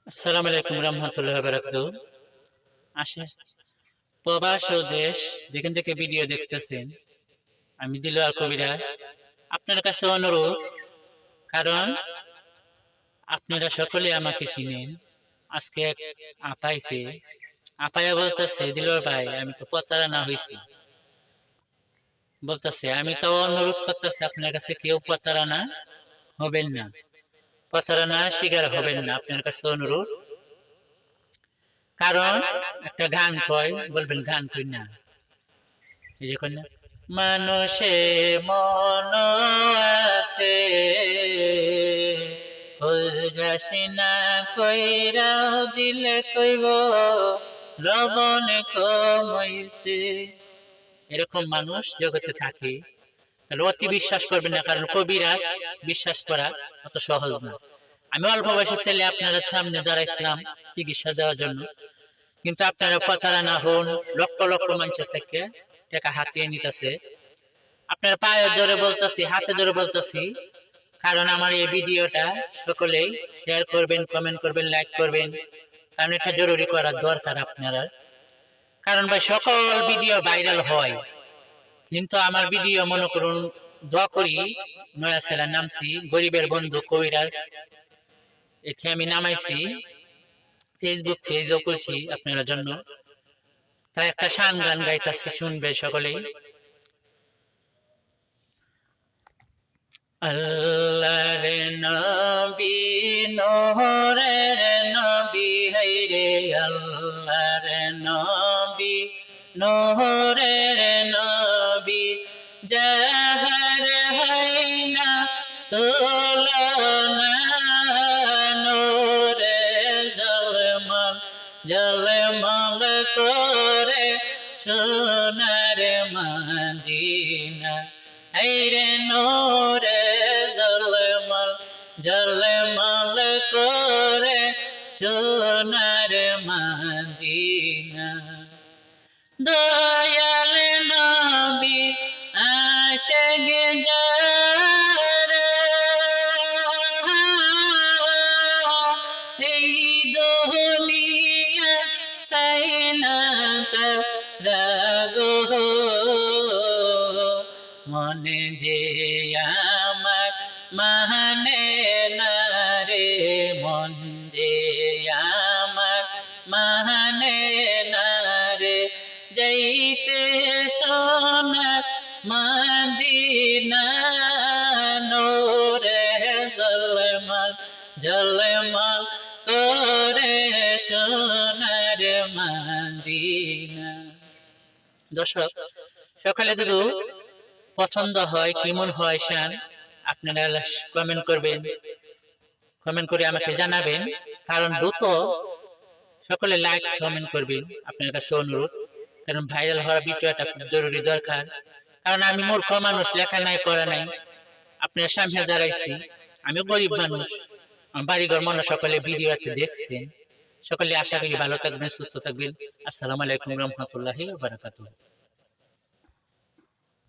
আসসালামু আলাইকুম রহমতুল্লাহ বারাকাতুহু। আসে প্রবাস ও দেশ যেখান থেকে ভিডিও দেখতেছেন, আমি দিলওয়ার কবিরাজ। আপনার কাছে অনুরোধ, কারণ আপনারা সকলে আমাকে চিনেন। আজকে এক আপাইছে, আপায়া বলতেছে, দিলওয়ার ভাই আমি তো প্রতারণা হয়েছি। বলতেছে আমি তো অনুরোধ করতেছি আপনার কাছে কেউ প্রতারণা হবেন না, প্রতারণা শিকার হবেন না। আপনার কাছে অনুরোধ, কারণ একটা গান কয়, বলবেন গান কই না, এই যে কই না, মানুষে মন আছে ফুল যাসি না কইরাও দিলে কইব লবণ কমাইছে। এরকম মানুষ জগতে থাকে। তাহলে অতি বিশ্বাস করবেন না, কারণ কবিরাজ বিশ্বাস করা অত সহজ না। আমি অল্প বয়সের ছেলে আপনারা সামনে দাঁড়াইছিলাম চিকিৎসা দেওয়ার জন্য, কিন্তু আপনারা প্রতারণা হন, লক্ষ লক্ষ মানুষের থেকে টাকা হাতিয়ে নিতেছে। আপনার পায়ে ধরে বলতেছি, হাতে ধরে বলতেছি, কারণ আমার এই ভিডিওটা সকলেই শেয়ার করবেন, কমেন্ট করবেন, লাইক করবেন, কারণ এটা জরুরি করার দরকার আপনারা। কারণ ভাই সকল ভিডিও ভাইরাল হয়, কিন্তু আমার ভিডিও মনে করুন, দোয়া করি, নয়া ছেলের নামছি গরিবের বন্ধু কবিরাজ, এটি আমি নামাইছি ফেসবুক পেজও করছি আপনার জন্য। তাই একটা শান গান গাইতেছি, শুনবে সকলেই। আল্লাহর নবী নোরের নবী হাইরে, আল্লাহর নবী নোরের নবী, যাহার হাইনা তুলনা, নোরে জলমল জলমল করে সোনার মদিনা। হাইরে নোরে জলমল জলমল করে সোনার মদিনা। দয়াল নবী আশিক যারা, এই দুনিয়া সাইনা তারা গো, মনে যে আমার মানে না রে, মন যে আমার মানে না রে, যাইতে সোনার মদিনা। নোরে জলমল জলমল করে সোনার মদিনা। দর্শক সকালে দুধু পছন্দ হয়, কেমন হয় শান, আপনারা কমেন্ট করবেন, কমেন্ট করে আমাকে জানাবেন। কারণ দ্রুত সকলে লাইক কমেন্ট করবেন, আপনার কাছে অনুরোধ, কারণ ভাইরাল হওয়ার ভিডিওটা খুব জরুরি দরকার। কারণ আমি মূর্খ মানুষ, লেখা নাই পড়া নাই, আপনার সামনে দাঁড়াইছি, আমি গরিব মানুষ, আমার বাড়িঘর মনে সকলে ভিডিওতে দেখছেন। সকলে আশা করি ভালো থাকবেন, সুস্থ থাকবেন। আসসালামু আলাইকুম রহমতুল্লাহি ওয়া বারাকাতুহু।